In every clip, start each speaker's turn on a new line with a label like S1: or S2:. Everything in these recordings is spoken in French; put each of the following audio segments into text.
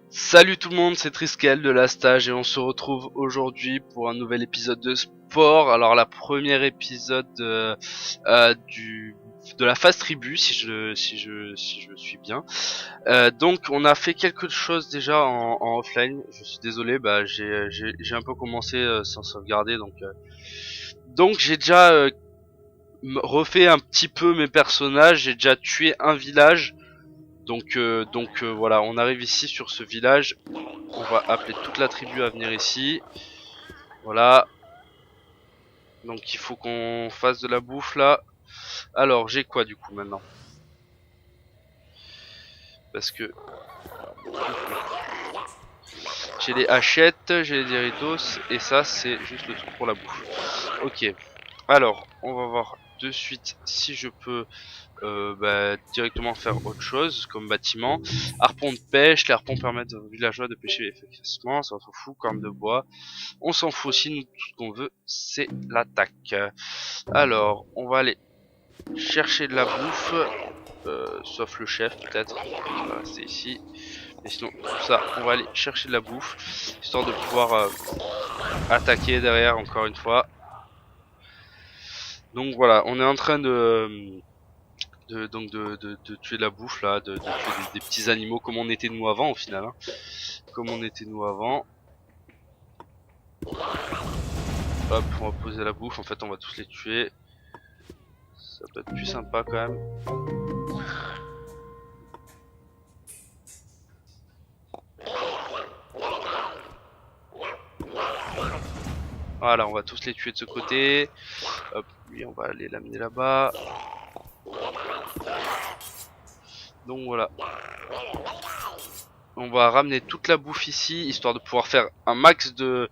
S1: Salut tout le monde, c'est Triskel de la Stage et on se retrouve aujourd'hui pour un nouvel épisode de sport. Alors la première épisode de la phase tribu si je suis bien. Donc on a fait quelque chose déjà en offline. Je suis désolé, j'ai un peu commencé sans sauvegarder donc j'ai déjà refait un petit peu mes personnages. J'ai déjà tué un village. Donc voilà, on arrive ici sur ce village. On va appeler toute la tribu à venir ici. Voilà. Donc il faut qu'on fasse de la bouffe là. Alors j'ai quoi du coup maintenant? Parce que j'ai les hachettes, j'ai les Doritos et ça c'est juste le truc pour la bouffe. Ok. Alors on va voir de suite si je peux directement faire autre chose comme bâtiment. Harpon de pêche, les harpons permettent aux villageois de pêcher efficacement, ça on s'en fout. Corne de bois, on s'en fout aussi, nous tout ce qu'on veut c'est l'attaque. Alors on va aller chercher de la bouffe, sauf le chef peut-être, il va rester ici. Mais sinon tout ça on va aller chercher de la bouffe, histoire de pouvoir attaquer derrière encore une fois. Donc voilà, on est en train de tuer de la bouffe là, de tuer des petits animaux comme on était nous avant au final, hein. Comme on était nous avant. Hop, on va poser la bouffe, en fait on va tous les tuer. Ça peut être plus sympa quand même. Voilà, on va tous les tuer de ce côté. Hop, lui on va aller l'amener là-bas. Donc voilà. On va ramener toute la bouffe ici, histoire de pouvoir faire un max de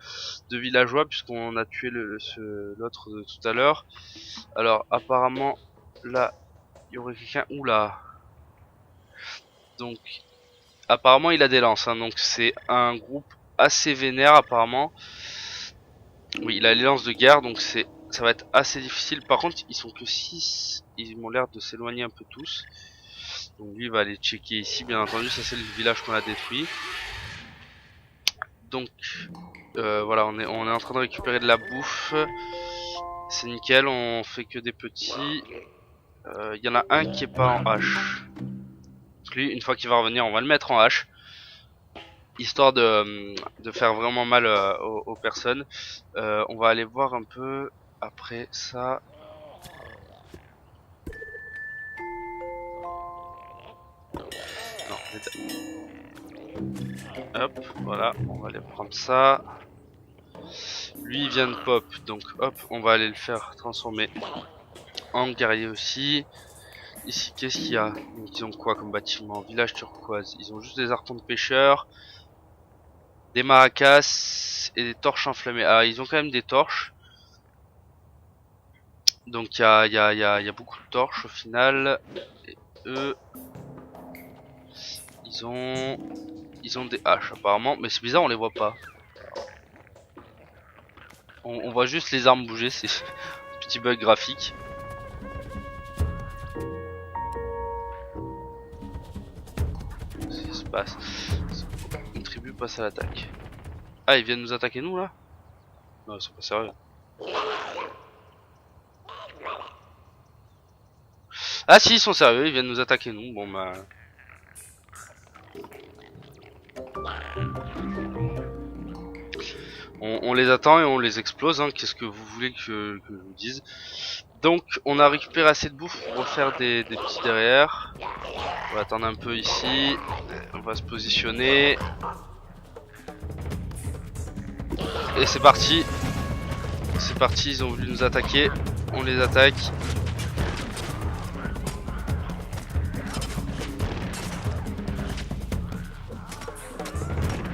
S1: villageois, puisqu'on a tué l'autre de tout à l'heure. Alors apparemment, là, il y aurait quelqu'un. Oula. Donc, apparemment il a des lances, hein, donc c'est un groupe assez vénère apparemment. Oui, il a les lances de guerre, donc ça va être assez difficile. Par contre, ils sont que 6, ils m'ont l'air de s'éloigner un peu tous. Donc lui il va aller checker ici, bien entendu, ça c'est le village qu'on a détruit. Donc voilà, on est en train de récupérer de la bouffe. C'est nickel, on fait que des petits. Il y en a un qui est pas en hache. Donc lui, une fois qu'il va revenir, on va le mettre en hache. Histoire de faire vraiment mal aux personnes. On va aller voir un peu après ça. Hop, voilà, on va aller prendre ça. Lui il vient de pop, donc hop, on va aller le faire transformer en guerrier aussi. Ici, qu'est-ce qu'il y a? Donc, ils ont quoi comme bâtiment? Village turquoise. Ils ont juste des harpons de pêcheurs, des maracas et des torches enflammées. Ah, ils ont quand même des torches. Donc, il y a beaucoup de torches au final. Et eux, ils ont des haches apparemment. Mais c'est bizarre, on les voit pas. On voit juste les armes bouger. C'est un petit bug graphique. Qu'est-ce qui se passe? Une tribu passe à l'attaque. Ah, ils viennent nous attaquer nous là? Non, c'est pas sérieux. Ah si, ils sont sérieux, ils viennent nous attaquer nous. Bon bah... On les attend et on les explose, hein. Qu'est-ce que vous voulez que je vous dise? Donc on a récupéré assez de bouffe pour refaire des petits derrière. On va attendre un peu ici. On va se positionner. Et c'est parti. C'est parti, ils ont voulu nous attaquer. On les attaque.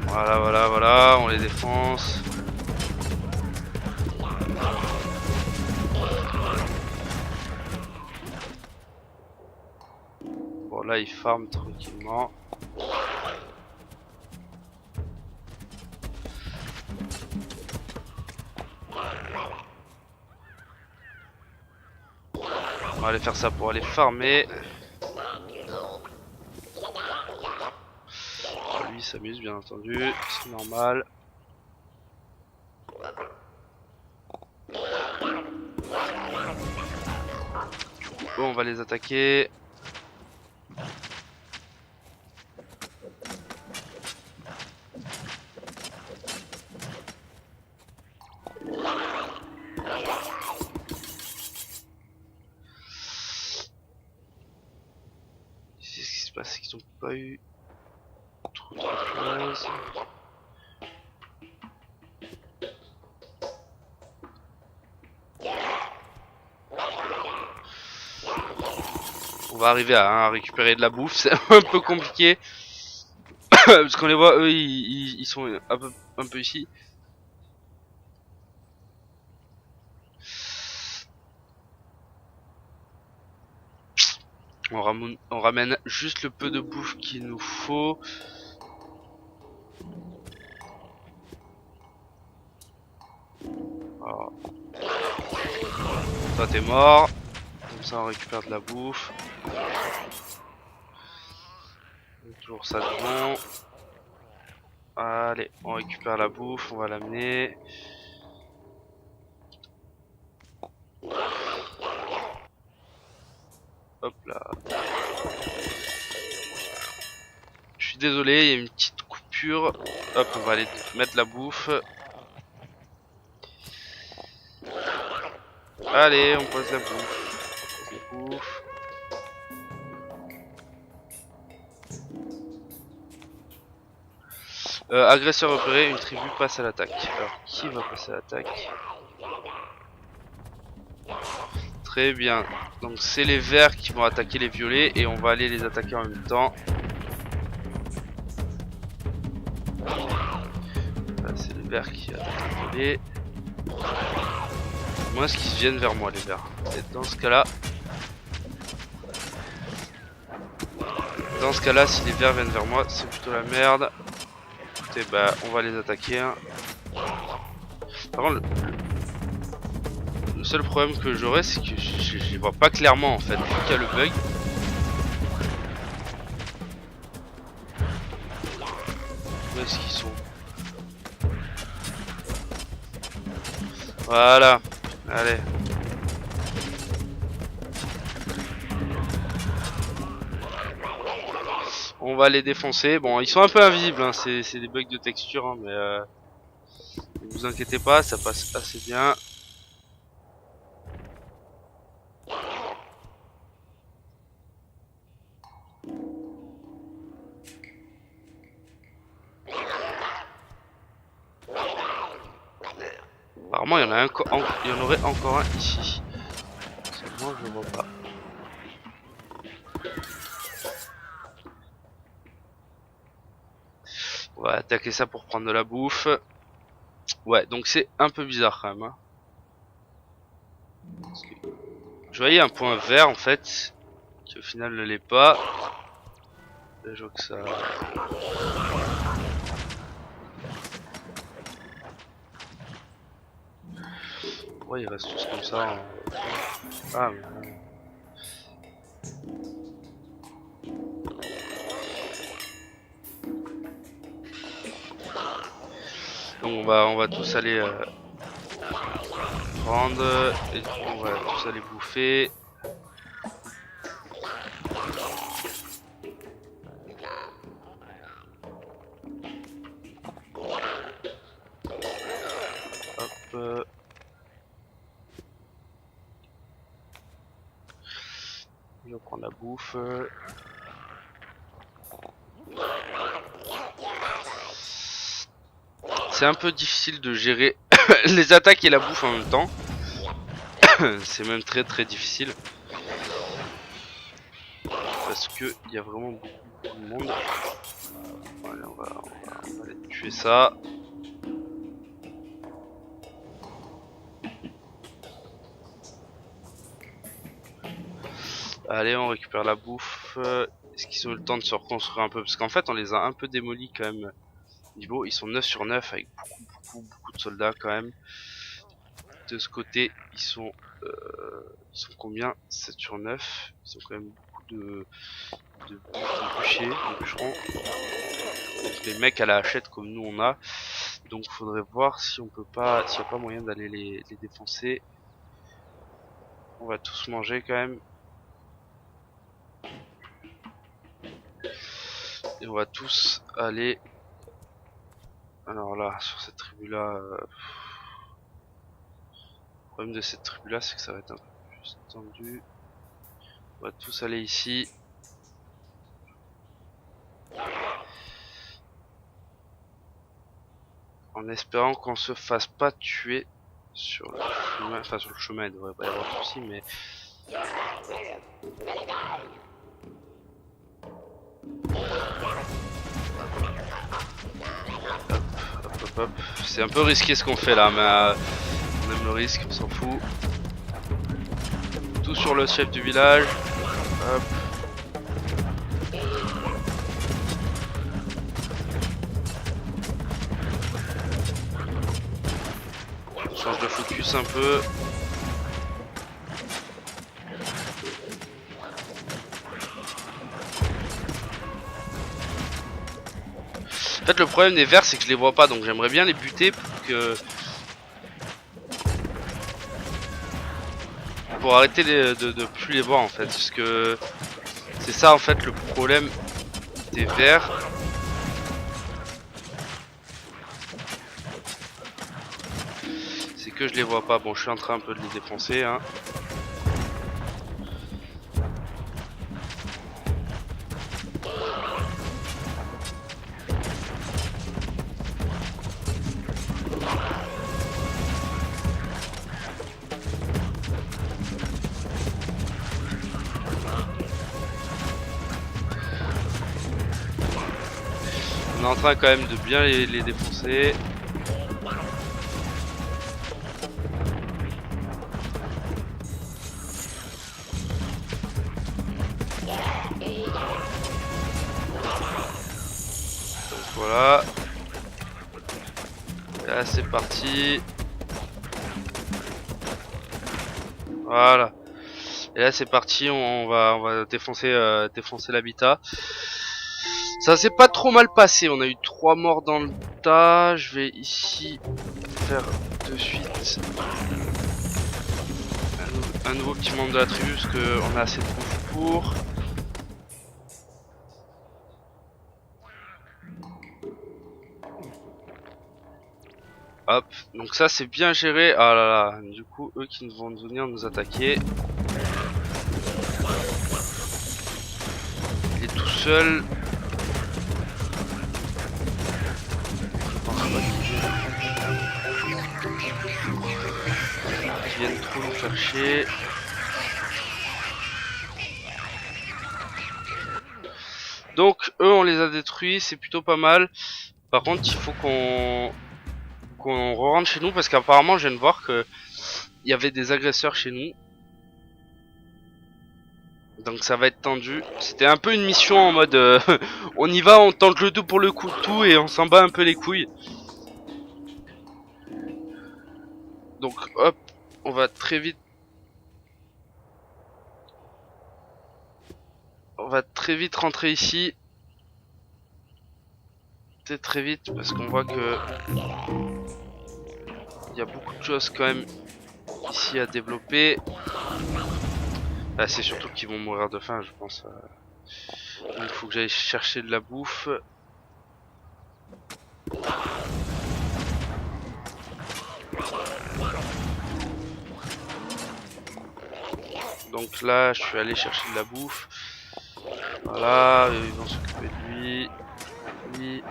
S1: Voilà, on les défonce. Bon là ils farment tranquillement. On va aller faire ça pour aller farmer. Lui il s'amuse bien entendu, c'est normal. Bon, on va les attaquer. Qu'est-ce qui se passe? C'est qu'ils n'ont pas eu trop de place. On va arriver à récupérer de la bouffe, c'est un peu compliqué. Parce qu'on les voit, eux, ils sont un peu ici. On ramène juste le peu de bouffe qu'il nous faut. Alors. Toi t'es mort. Comme ça on récupère de la bouffe. Toujours ça de bon. Allez, on récupère la bouffe, on va l'amener. Hop là. Je suis désolé, il y a une petite coupure. Hop, on va aller mettre la bouffe. Allez, on pose la bouffe. Agresseur repéré, une tribu passe à l'attaque. Alors, qui va passer à l'attaque? Très bien. Donc, c'est les verts qui vont attaquer les violets et on va aller les attaquer en même temps. Là, c'est les verts qui attaquent les violets. Moins ce qu'ils viennent vers moi, les verts. Et dans ce cas-là, si les verts viennent vers moi, c'est plutôt la merde. Écoutez, bah, on va les attaquer. Hein. Par contre, le seul problème que j'aurais, c'est que je les vois pas clairement en fait. Vu qu'il y a le bug. Où est-ce qu'ils sont? Voilà. Allez. On va les défoncer. Bon, ils sont un peu invisibles, hein. C'est des bugs de texture, hein, mais ne vous inquiétez pas, ça passe assez bien. Apparemment, il y en aurait encore un ici. Seulement, je le vois pas. On va attaquer ça pour prendre de la bouffe. Ouais, donc c'est un peu bizarre quand même. Hein. Je voyais un point vert en fait, qui au final ne l'est pas. Là, je vois que ça. Pourquoi ils restent tous comme ça hein. Ah mais... Donc on va tous aller prendre et du coup on va tous aller bouffer. Hop. On va prendre la bouffe. C'est un peu difficile de gérer les attaques et la bouffe en même temps. C'est même très difficile. Parce que il y a vraiment beaucoup de monde. Allez, on va aller tuer ça. Allez, on récupère la bouffe. Est-ce qu'ils ont eu le temps de se reconstruire un peu? Parce qu'en fait, on les a un peu démolis quand même. Niveau, ils sont 9 sur 9 avec beaucoup de soldats quand même. De ce côté, ils sont Ils sont combien? 7 sur 9. Ils ont quand même beaucoup de bûchers, de bûcherons. Donc les mecs à la hachette comme nous on a. Donc faudrait voir si on peut pas, s'il n'y a pas moyen d'aller les défoncer. On va tous manger quand même. Et on va tous aller. Alors là, sur cette tribu là. Le problème de cette tribu là, c'est que ça va être un peu plus tendu. On va tous aller ici. En espérant qu'on se fasse pas tuer sur le chemin. Enfin sur le chemin il devrait pas y avoir de soucis, mais hop. C'est un peu risqué ce qu'on fait là, mais on aime le risque, on s'en fout. Tout sur le chef du village. Hop. On change de focus un peu. En fait le problème des vers c'est que je les vois pas, donc j'aimerais bien les buter pour arrêter de plus les voir en fait, parce que c'est ça en fait le problème des vers. C'est que je les vois pas. Bon, je suis en train un peu de les défoncer hein. On est en train quand même de bien les défoncer. Donc voilà. Et là c'est parti. Voilà. Et là c'est parti, on va défoncer l'habitat. Ça s'est pas trop mal passé, on a eu 3 morts dans le tas. Je vais ici faire de suite un nouveau petit membre de la tribu parce qu'on a assez de bouffe pour. Hop, donc ça c'est bien géré. Ah là là, du coup eux qui vont venir nous attaquer. Il est tout seul. Ils viennent trop nous faire chier. Donc eux on les a détruits, c'est plutôt pas mal. Par contre il faut qu'on rentre chez nous parce qu'apparemment je viens de voir que il y avait des agresseurs chez nous. Donc ça va être tendu. C'était un peu une mission en mode on y va, on tente le tout pour le coup de tout et on s'en bat un peu les couilles. Donc hop, on va très vite. On va très vite rentrer ici. Peut-être très vite parce qu'on voit que il y a beaucoup de choses quand même ici à développer. Là c'est surtout qu'ils vont mourir de faim je pense. Il faut que j'aille chercher de la bouffe. Donc là je suis allé chercher de la bouffe. Voilà, ils vont s'occuper de lui.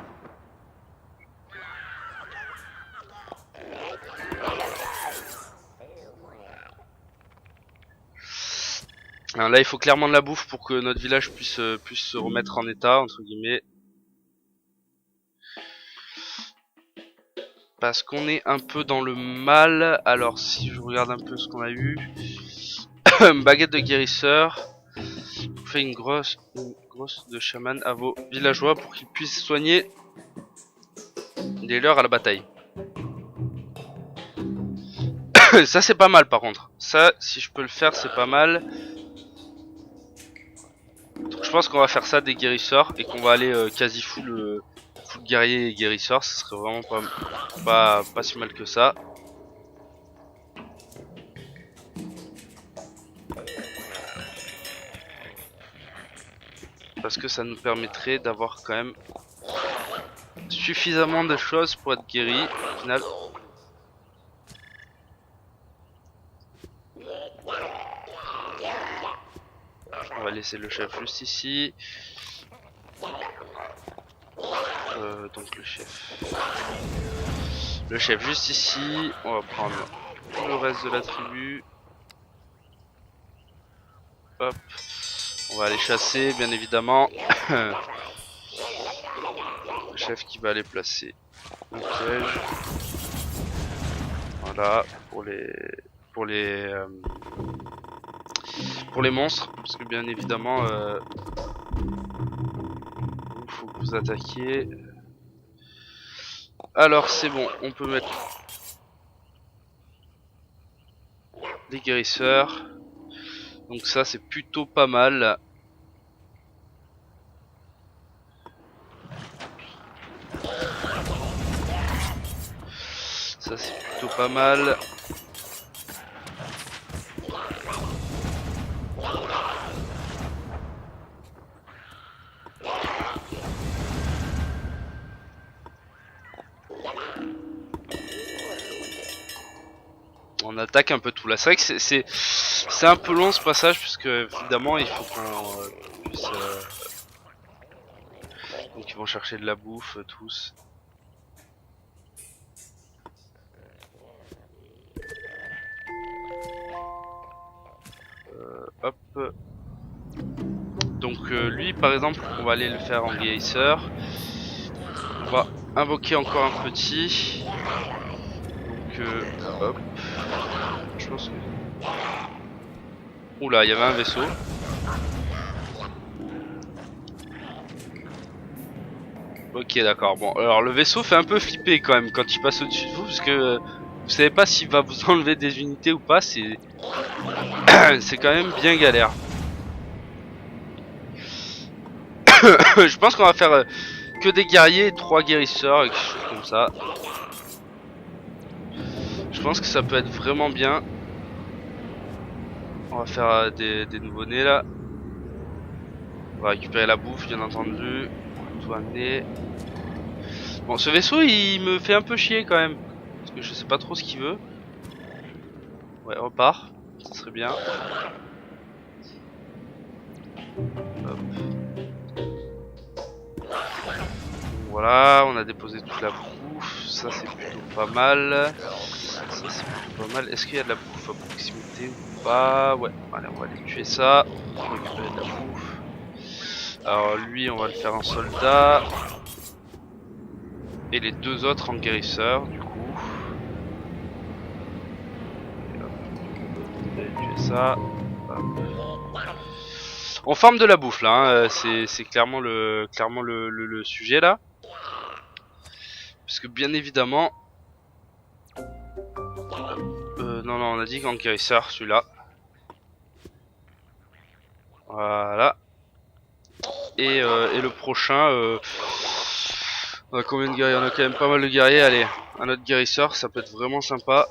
S1: Alors là il faut clairement de la bouffe pour que notre village puisse se remettre en état entre guillemets. Parce qu'on est un peu dans le mal. Alors si je regarde un peu ce qu'on a eu. Baguette de guérisseur. Fait une grosse de chaman à vos villageois pour qu'ils puissent soigner des leurs à la bataille. Ça c'est pas mal par contre. Ça, si je peux le faire, c'est pas mal. Donc je pense qu'on va faire ça des guérisseurs et qu'on va aller quasi full guerrier et guérisseur. Ce serait vraiment pas si mal que ça. Parce que ça nous permettrait d'avoir quand même suffisamment de choses pour être guéri au final. On va laisser le chef juste ici. Donc le chef juste ici. On va prendre tout le reste de la tribu. Hop. On va aller chasser bien évidemment. Le chef qui va aller placer un piège. Voilà pour les monstres, parce que bien évidemment il faut que vous attaquiez. Alors c'est bon, on peut mettre des guérisseurs. Donc ça c'est plutôt pas mal. Ça c'est plutôt pas mal. On attaque un peu tout là. C'est vrai que c'est un peu long ce passage puisque évidemment il faut qu'on puisse. Donc ils vont chercher de la bouffe tous. Hop. Donc lui par exemple on va aller le faire en guérisseur. On va invoquer encore un petit. Donc hop. Je pense que... Oula, il y avait un vaisseau. Ok d'accord, bon alors le vaisseau fait un peu flipper quand même quand il passe au-dessus de vous parce que vous savez pas s'il va vous enlever des unités ou pas, c'est c'est quand même bien galère. Je pense qu'on va faire que des guerriers et 3 guérisseurs et quelque chose comme ça. Je pense que ça peut être vraiment bien. On va faire des nouveaux-nés là. On va récupérer la bouffe bien entendu. Tout amener. Bon ce vaisseau il me fait un peu chier quand même. Parce que je sais pas trop ce qu'il veut. Ouais repart. Ça serait bien. Hop. Voilà, on a déposé toute la bouffe. Ça c'est plutôt pas mal. Ça c'est plutôt pas mal. Est-ce qu'il y a de la bouffe à proximité ou pas? Ouais, allez on va aller tuer ça. On va récupérer de la bouffe. Alors lui on va le faire en soldat. Et les deux autres en guérisseur du coup. Et hop. On va tuer ça. Hop. On farme de la bouffe là, hein. C'est clairement le sujet là. Parce que bien évidemment... non, on a dit qu'en guérisseur, celui-là. Voilà. Et le prochain... on a combien de guerriers? On a quand même pas mal de guerriers. Allez, un autre guérisseur, ça peut être vraiment sympa.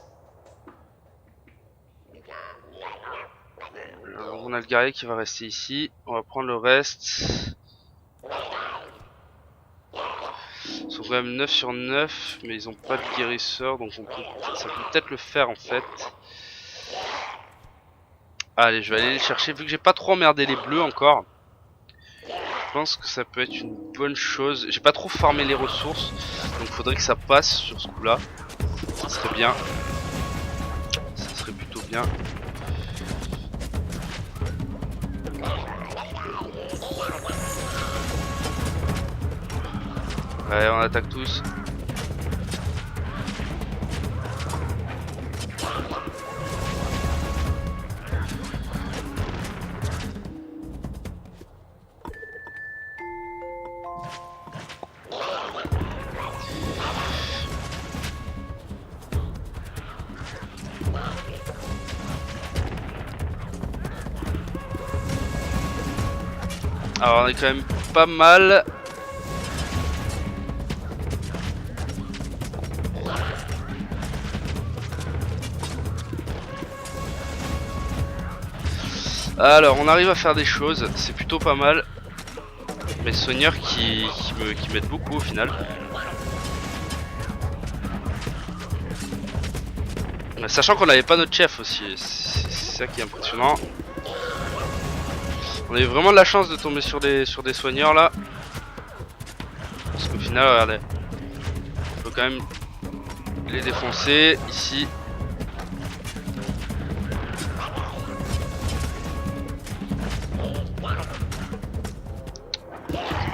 S1: On a le guerrier qui va rester ici. On va prendre le reste. Ils sont quand même 9 sur 9, mais ils ont pas de guérisseur, donc ça peut peut-être le faire en fait. Allez, je vais aller les chercher, vu que j'ai pas trop emmerdé les bleus encore. Je pense que ça peut être une bonne chose. J'ai pas trop farmé les ressources, donc faudrait que ça passe sur ce coup-là. Ça serait bien. Ça serait plutôt bien. Ouais, on attaque tous. Alors on est quand même pas mal. Alors on arrive à faire des choses, c'est plutôt pas mal. Mais soigneurs qui m'aident beaucoup au final. Sachant qu'on n'avait pas notre chef aussi, c'est ça qui est impressionnant. On a eu vraiment de la chance de tomber sur des soigneurs là. Parce qu'au final, regardez, on peut quand même les défoncer ici.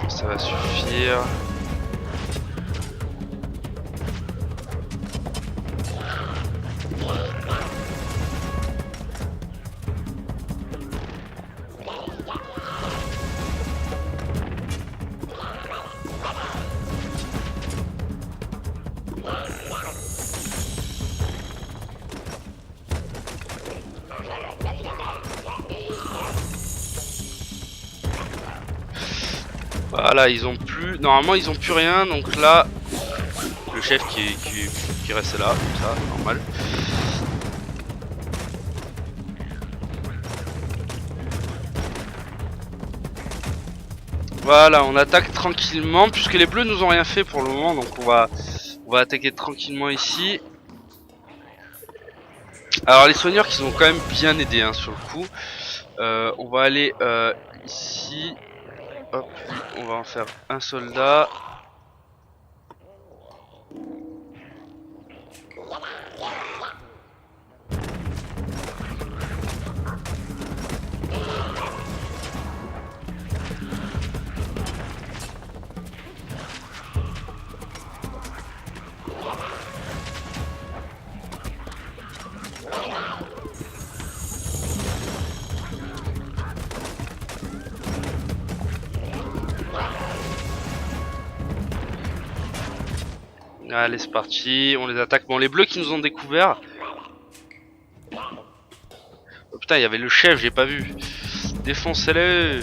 S1: Ça va suffire. Voilà, ils ont plus. Normalement, ils ont plus rien. Donc là, le chef qui reste là, comme ça, normal. Voilà, on attaque tranquillement puisque les bleus nous ont rien fait pour le moment. Donc on va attaquer tranquillement ici. Alors les soigneurs qui nous ont quand même bien aidé hein, sur le coup. On va aller ici. Hop, on va en faire un soldat. Allez c'est parti, on les attaque. Bon les bleus qui nous ont découvert. Oh putain il y avait le chef, j'ai pas vu. Défoncez-le.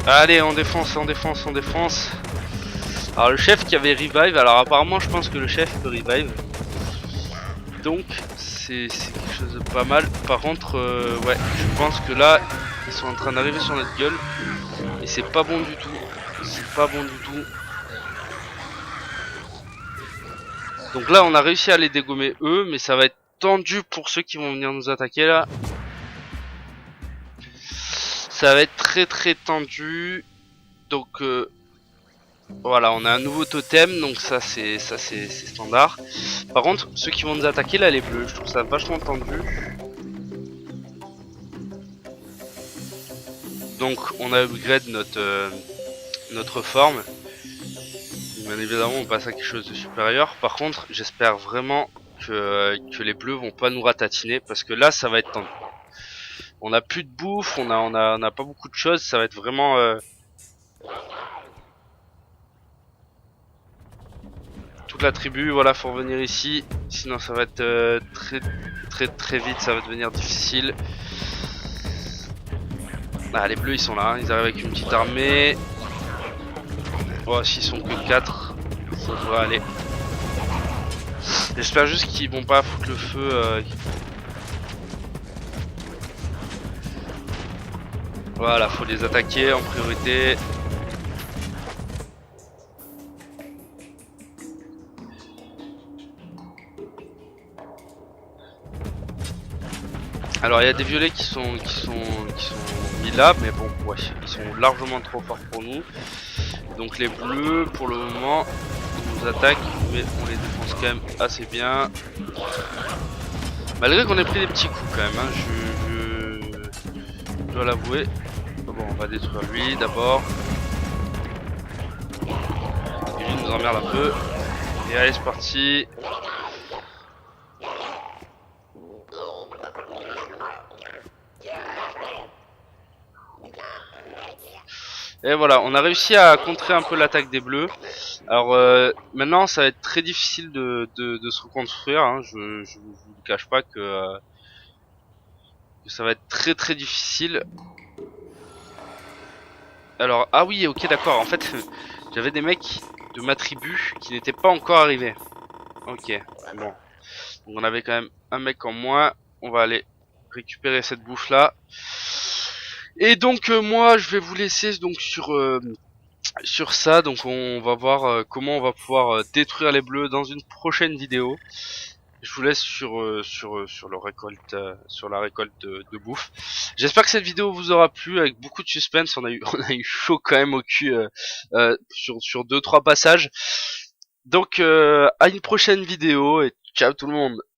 S1: Allez on défonce, on défonce, on défonce. Alors le chef qui avait revive, alors apparemment je pense que le chef peut revive. Donc c'est quelque chose de pas mal. Par contre ouais je pense que là ils sont en train d'arriver sur notre gueule. Et c'est pas bon du tout. C'est pas bon du tout. Donc là on a réussi à les dégommer eux. Mais ça va être tendu pour ceux qui vont venir nous attaquer là. Ça va être très très tendu. Donc voilà, on a un nouveau totem, donc ça c'est standard. Par contre, ceux qui vont nous attaquer là, les bleus, je trouve ça vachement tendu. Donc on a upgrade notre forme. Bien évidemment, on passe à quelque chose de supérieur. Par contre, j'espère vraiment que les bleus vont pas nous ratatiner parce que là, ça va être tendu. On a plus de bouffe, on a pas beaucoup de choses, ça va être vraiment toute la tribu, voilà, faut revenir ici, sinon ça va être très vite, ça va devenir difficile. Ah les bleus ils sont là, ils arrivent avec une petite armée. Oh s'ils sont que 4, ça devrait aller. J'espère juste qu'ils vont pas foutre le feu. Voilà, faut les attaquer en priorité. Alors il y a des violets qui sont mis là, mais bon ouais, ils sont largement trop forts pour nous. Donc les bleus pour le moment ils nous attaquent, mais on les défonce quand même assez bien. Malgré qu'on ait pris des petits coups quand même, hein, je dois l'avouer. Bon on va détruire lui d'abord. Et lui nous emmerde un peu. Et allez c'est parti. Et voilà, on a réussi à contrer un peu l'attaque des bleus. Alors maintenant, ça va être très difficile de se reconstruire. Hein. Je vous cache pas que ça va être très très difficile. Alors, ah oui, ok, d'accord. En fait, j'avais des mecs de ma tribu qui n'étaient pas encore arrivés. Ok, bon. Donc on avait quand même un mec en moins. On va aller récupérer cette bouffe là. Et donc moi, je vais vous laisser donc sur ça. Donc on va voir comment on va pouvoir détruire les bleus dans une prochaine vidéo. Je vous laisse sur le récolte sur la récolte de bouffe. J'espère que cette vidéo vous aura plu avec beaucoup de suspense. On a eu on a eu chaud quand même au cul sur deux trois passages. Donc à une prochaine vidéo et ciao tout le monde.